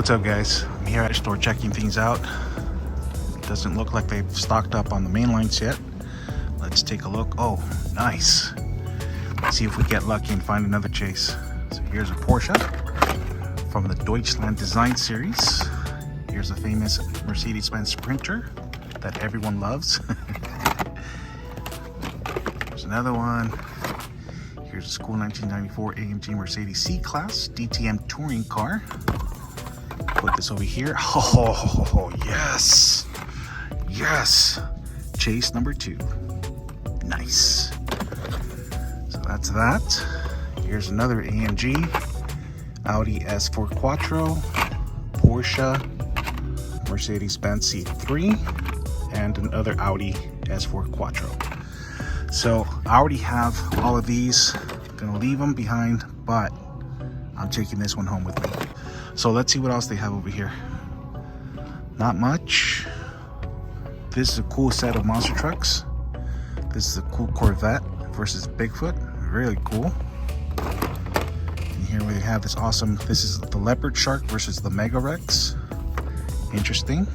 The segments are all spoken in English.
What's up, guys? I'm here at the store checking things out. Doesn't look like they've stocked up on the main lines yet. Let's take a look. Oh, nice. Let's see if we get lucky and find another chase. So here's a Porsche from the Deutschland Design Series. Here's a famous Mercedes-Benz Sprinter that everyone loves. There's another one. Here's a school 1994 AMG Mercedes C-Class DTM touring car. Put this over here. Oh, yes. Yes. Chase number 2. Nice. So that's that. Here's another AMG Audi S4 Quattro, Porsche, Mercedes-Benz C3, and another Audi S4 Quattro. So I already have all of these. I'm gonna leave them behind, but I'm taking this one home with me. So let's see what else they have over here. Not much. This is a cool set of monster trucks. This is a cool Corvette versus Bigfoot. Really cool. And here we have this awesome, this is the Leopard Shark versus the Mega Rex. Interesting.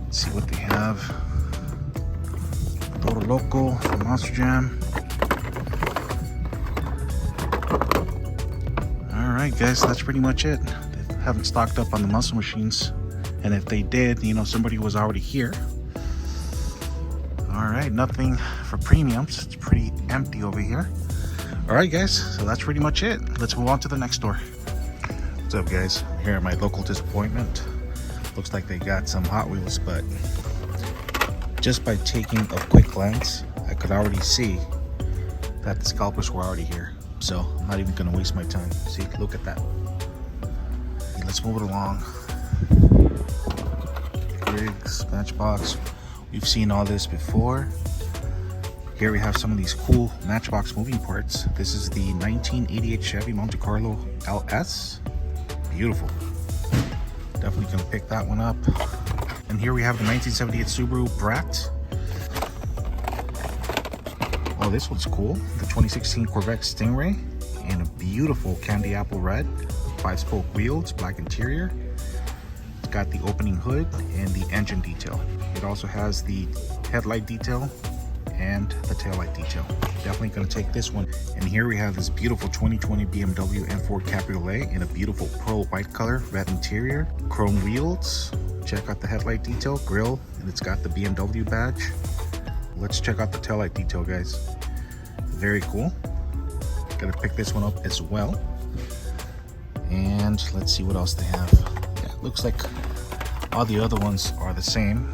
Let's see what they have. Toto Loco, the Monster Jam. Alright guys, that's pretty much it. They haven't stocked up on the muscle machines. And if they did, you know, somebody was already here. Alright, nothing for premiums. It's pretty empty over here. Alright guys, so that's pretty much it. Let's move on to the next store. What's up guys? Here at my local disappointment. Looks like they got some Hot Wheels, but just by taking a quick glance, I could already see that the scalpers were already here. So I'm not even gonna waste my time. See, look at that. Okay, let's move it along. Rigs, Matchbox. We've seen all this before. Here we have some of these cool Matchbox moving parts. This is the 1988 Chevy Monte Carlo LS. Beautiful. Definitely gonna pick that one up. And here we have the 1978 Subaru Brat. Oh, this one's cool. The 2016 Corvette Stingray in a beautiful candy apple red. 5-spoke wheels, black interior. It's got the opening hood and the engine detail. It also has the headlight detail and the taillight detail. Definitely gonna take this one. And here we have this beautiful 2020 BMW M4 Cabriolet in a beautiful pearl white color, red interior, chrome wheels. Check out the headlight detail, grille, and it's got the BMW badge. Let's check out the taillight detail, guys. Very cool. Gotta pick this one up as well. And let's see what else they have. Yeah, it looks like all the other ones are the same.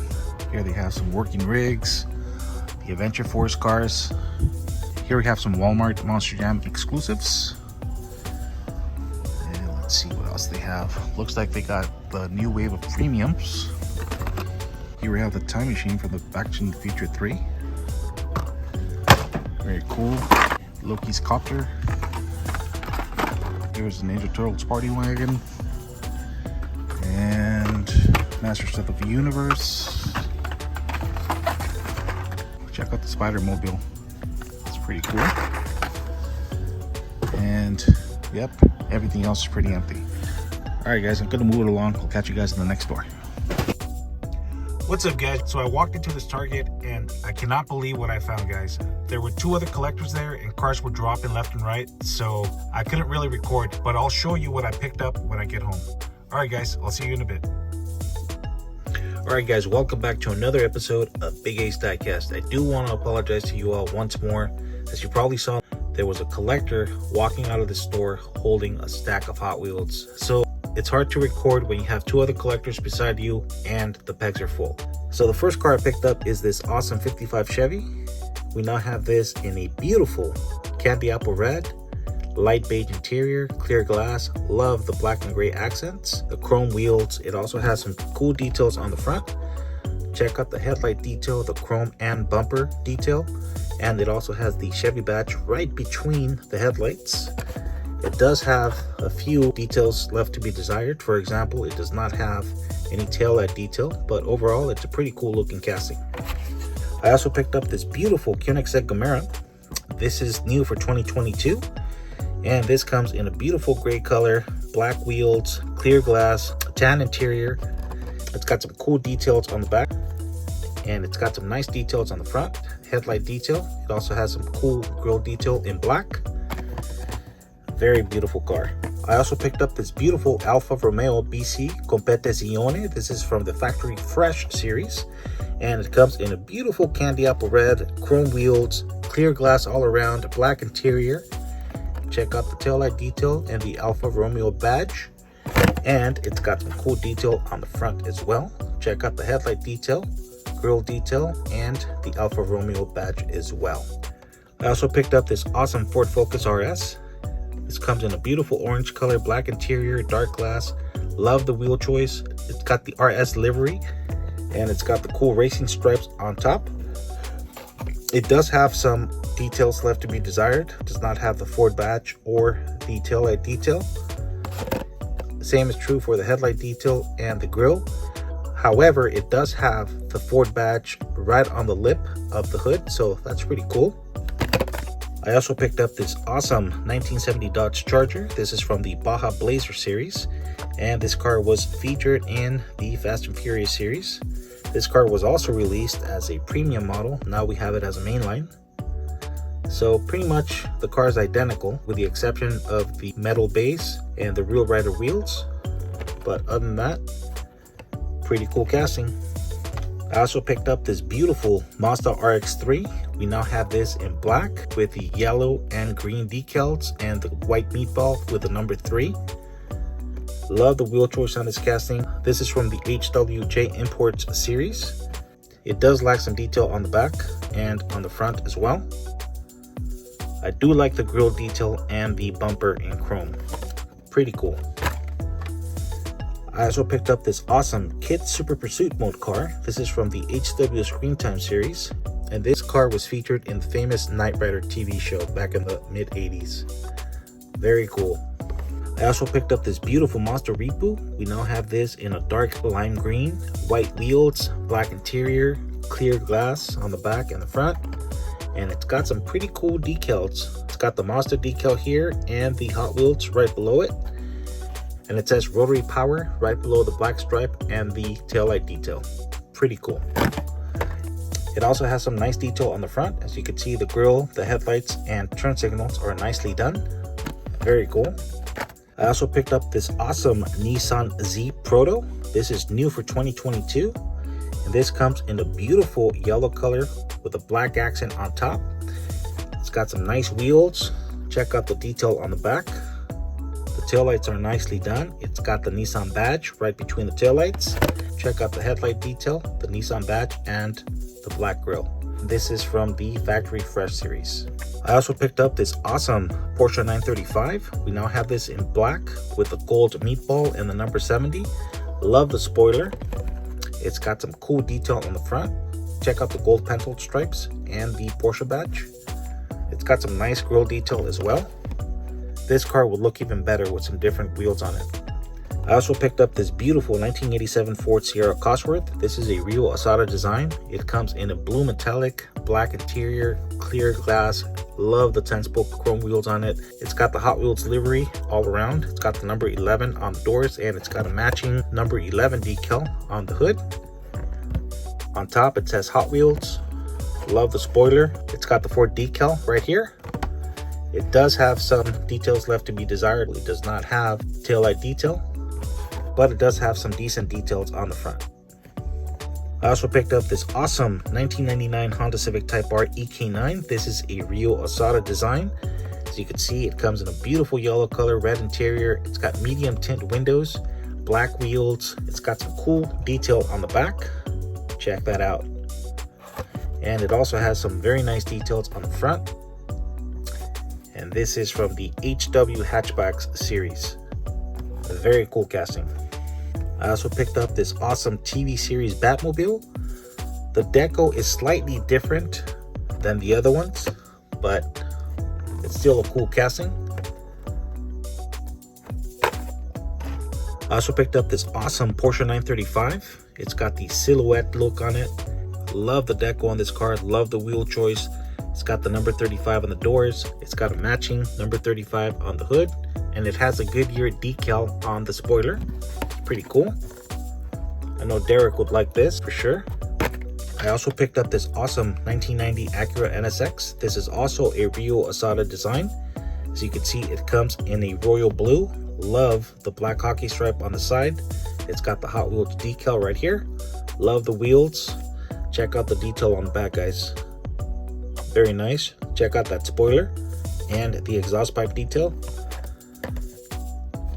Here they have some working rigs, the Adventure Force cars. Here we have some Walmart Monster Jam exclusives. And let's see what else they have. Looks like they got the new wave of premiums. Here we have the time machine for the Back to the Future 3. Very cool. Loki's Copter. Here's the Ninja Turtles Party Wagon. And Masters of the Universe. Check out the Spider-Mobile. It's pretty cool. And yep, everything else is pretty empty. Alright guys, I'm gonna move it along. I'll catch you guys in the next store. What's up guys? So I walked into this Target and I cannot believe what I found, guys. There were 2 other collectors there and cars were dropping left and right, so I couldn't really record, but I'll show you what I picked up when I get home. Alright guys, I'll see you in a bit. Alright guys, welcome back to another episode of Big Ace Diecast. I do want to apologize to you all once more. As you probably saw, there was a collector walking out of the store holding a stack of Hot Wheels. So it's hard to record when you have 2 other collectors beside you and the pegs are full. So the first car I picked up is this awesome 55 Chevy. We now have this in a beautiful candy apple red, light beige interior, clear glass. Love the black and gray accents, the chrome wheels. It also has some cool details on the front. Check out the headlight detail, the chrome and bumper detail. And it also has the Chevy badge right between the headlights. It does have a few details left to be desired. For example, it does not have any taillight detail, but overall it's a pretty cool looking casting. I also picked up this beautiful Cuneix Gamera. This is new for 2022, and this comes in a beautiful gray color, black wheels, clear glass, tan interior. It's got some cool details on the back, and it's got some nice details on the front. Headlight detail. It also has some cool grille detail in black. Very beautiful car. I also picked up this beautiful Alfa Romeo BC Competizione. This is from the Factory Fresh series, and it comes in a beautiful candy apple red, chrome wheels, clear glass all around, black interior. Check out the taillight detail and the Alfa Romeo badge, and it's got some cool detail on the front as well. Check out the headlight detail, grille detail, and the Alfa Romeo badge as well. I also picked up this awesome Ford Focus RS. This comes in a beautiful orange color, black interior, dark glass. Love the wheel choice. It's got the RS livery, and it's got the cool racing stripes on top. It does have some details left to be desired. It does not have the Ford badge or the taillight detail. Same is true for the headlight detail and the grille. However, it does have the Ford badge right on the lip of the hood, so that's pretty cool. I also picked up this awesome 1970 Dodge Charger. This is from the Baja Blazer series, and this car was featured in the Fast and Furious series. This car was also released as a premium model. Now we have it as a mainline. So pretty much the car is identical with the exception of the metal base and the real rider wheels. But other than that, pretty cool casting. I also picked up this beautiful Mazda Rx3. We now have this in black with the yellow and green decals and the white meatball with the number 3. Love the wheel choice on this casting. This is from the HWJ Imports series. It does lack some detail on the back and on the front as well. I do like the grille detail and the bumper in chrome. Pretty cool. I also picked up this awesome Kit Super Pursuit mode car. This is from the HW Screen Time series, and this car was featured in the famous Knight Rider TV show back in the mid 80s. Very cool. I also picked up this beautiful Mazda Repo. We now have this in a dark lime green, white wheels, black interior, clear glass on the back and the front, and it's got some pretty cool decals. It's got the Mazda decal here and the Hot Wheels right below it. And it says rotary power right below the black stripe and the taillight detail. Pretty cool. It also has some nice detail on the front. As you can see, the grille, the headlights, and turn signals are nicely done. Very cool. I also picked up this awesome Nissan Z Proto. This is new for 2022. And this comes in a beautiful yellow color with a black accent on top. It's got some nice wheels. Check out the detail on the back. The taillights are nicely done. It's got the Nissan badge right between the taillights. Check out the headlight detail, the Nissan badge, and the black grille. This is from the Factory Fresh series. I also picked up this awesome Porsche 935. We now have this in black with the gold meatball and the number 70. Love the spoiler. It's got some cool detail on the front. Check out the gold pencil stripes and the Porsche badge. It's got some nice grille detail as well. This car will look even better with some different wheels on it. I also picked up this beautiful 1987 Ford Sierra Cosworth. This is a Rio Asada design. It comes in a blue metallic, black interior, clear glass. Love the 10-spoke chrome wheels on it. It's got the Hot Wheels livery all around. It's got the number 11 on the doors, and it's got a matching number 11 decal on the hood. On top it says Hot Wheels. Love the spoiler. It's got the Ford decal right here. It does have some details left to be desired. It does not have taillight detail, but it does have some decent details on the front. I also picked up this awesome 1999 Honda Civic Type R EK9. This is a Rio Asada design. As you can see, it comes in a beautiful yellow color, red interior. It's got medium tint windows, black wheels. It's got some cool detail on the back. Check that out. And it also has some very nice details on the front. And this is from the HW Hatchbacks series. A very cool casting. I also picked up this awesome TV series Batmobile. The deco is slightly different than the other ones, but it's still a cool casting. I also picked up this awesome Porsche 935. It's got the silhouette look on it. Love the deco on this car. Love the wheel choice. It's got the number 35 on the doors. It's got a matching number 35 on the hood, and it has a Goodyear decal on the spoiler. It's pretty cool. I know Derek would like this for sure. I also picked up this awesome 1990 Acura Nsx. This is also a Rio Asada design. As you can see, it comes in a royal blue. Love the black hockey stripe on the side. It's got the Hot Wheels decal right here. Love the wheels. Check out the detail on the back, guys. Very nice. Check out that spoiler and the exhaust pipe detail.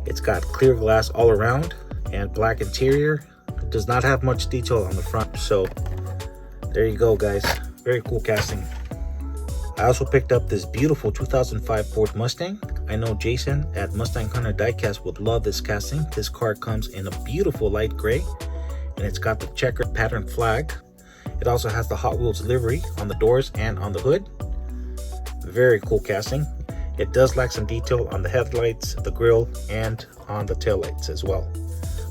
It's got clear glass all around and black interior. It does not have much detail on the front, so there you go, guys. Very cool casting. I also picked up this beautiful 2005 Ford Mustang. I know Jason at Mustang Hunter Diecast would love this casting. This car comes in a beautiful light gray, and it's got the checkered pattern flag. It also has the Hot Wheels livery on the doors and on the hood. Very cool casting. It does lack some detail on the headlights, the grille, and on the taillights as well.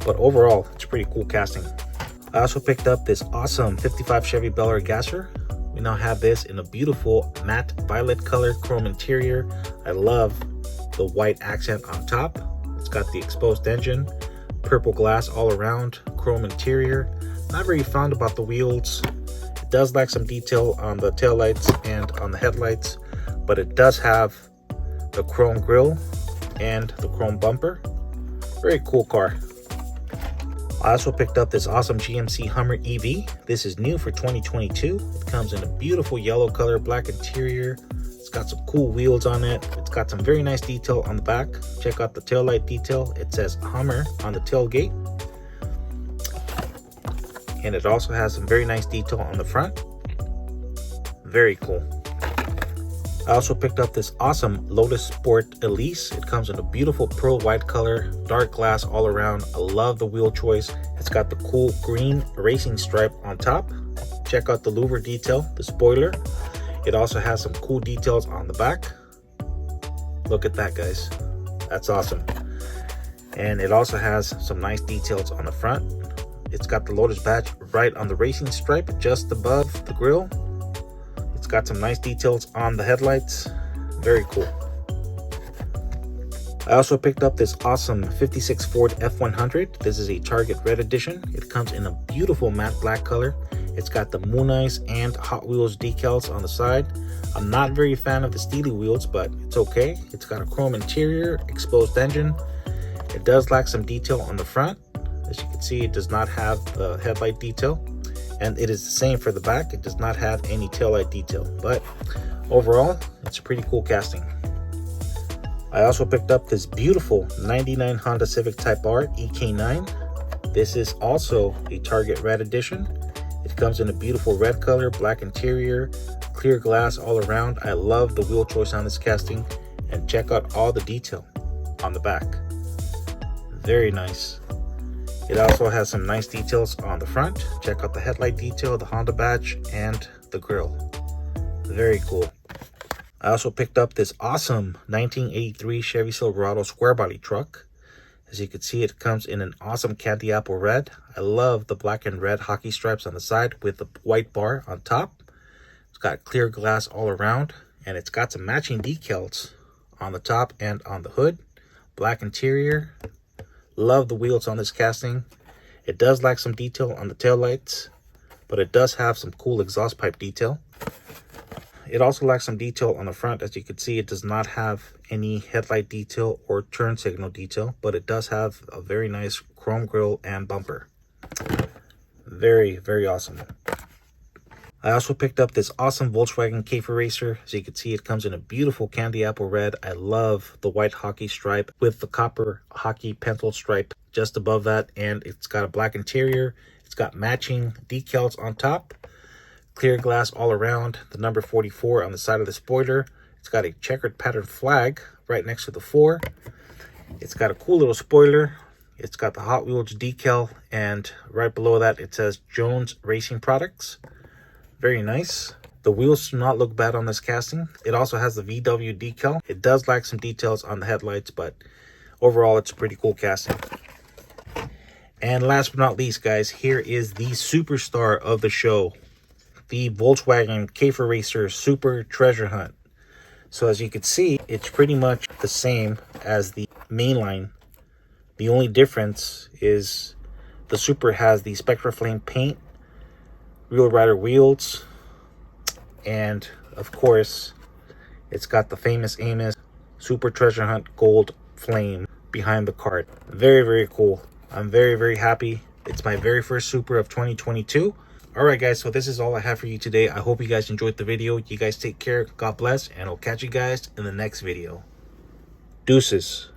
But overall, it's a pretty cool casting. I also picked up this awesome 55 Chevy Bel Air gasser. We now have this in a beautiful matte violet color chrome interior. I love the white accent on top. It's got the exposed engine, purple glass all around, chrome interior. Not very fond about the wheels. It does lack some detail on the taillights and on the headlights, but it does have the chrome grille and the chrome bumper. Very cool car. I also picked up this awesome GMC Hummer EV. This is new for 2022. It comes in a beautiful yellow color, black interior. It's got some cool wheels on it. It's got some very nice detail on the back. Check out the taillight detail. It says Hummer on the tailgate. And it also has some very nice detail on the front. Very cool. I also picked up this awesome Lotus Sport Elise. It comes in a beautiful pearl white color, dark glass all around. I love the wheel choice. It's got the cool green racing stripe on top. Check out the louver detail, the spoiler. It also has some cool details on the back. Look at that, guys. That's awesome. And it also has some nice details on the front. It's got the Lotus badge right on the racing stripe, just above the grille. It's got some nice details on the headlights. Very cool. I also picked up this awesome 56 Ford F100. This is a Target Red Edition. It comes in a beautiful matte black color. It's got the Moon Eyes and Hot Wheels decals on the side. I'm not very a fan of the steely wheels, but it's okay. It's got a chrome interior, exposed engine. It does lack some detail on the front. As you can see, it does not have the headlight detail. And it is the same for the back. It does not have any taillight detail, but overall, it's a pretty cool casting. I also picked up this beautiful 99 Honda Civic Type R EK9. This is also a Target Red Edition. It comes in a beautiful red color, black interior, clear glass all around. I love the wheel choice on this casting, and check out all the detail on the back. Very nice. It also has some nice details on the front. Check out the headlight detail, the Honda badge, and the grille. Very cool. I also picked up this awesome 1983 Chevy Silverado square body truck. As you can see, it comes in an awesome candy apple red. I love the black and red hockey stripes on the side with the white bar on top. It's got clear glass all around, and it's got some matching decals on the top and on the hood. Black interior. Love the wheels on this casting. It does lack some detail on the taillights, but it does have some cool exhaust pipe detail. It also lacks some detail on the front. As you can see, it does not have any headlight detail or turn signal detail, but it does have a very nice chrome grille and bumper. Very, very awesome. I also picked up this awesome Volkswagen K racer. As you can see, it comes in a beautiful candy apple red. I love the white hockey stripe with the copper hockey pencil stripe just above that. And it's got a black interior. It's got matching decals on top. Clear glass all around. The number 44 on the side of the spoiler. It's got a checkered pattern flag right next to the 4. It's got a cool little spoiler. It's got the Hot Wheels decal. And right below that, it says Jones Racing Products. Very nice. The wheels do not look bad on this casting. It also has the VW decal. It does lack some details on the headlights, but overall, it's a pretty cool casting. And last but not least, guys, here is the superstar of the show. the Volkswagen K for Racer Super Treasure Hunt. So as you can see, it's pretty much the same as the mainline. The only difference is the Super has the Spectra Flame paint, Real Rider wheels, and of course, it's got the famous Amos Super Treasure Hunt Gold Flame behind the card. Very, very cool. I'm very, very happy. It's my very first Super of 2022. Alright guys, so this is all I have for you today. I hope you guys enjoyed the video. You guys take care. God bless. And I'll catch you guys in the next video. Deuces.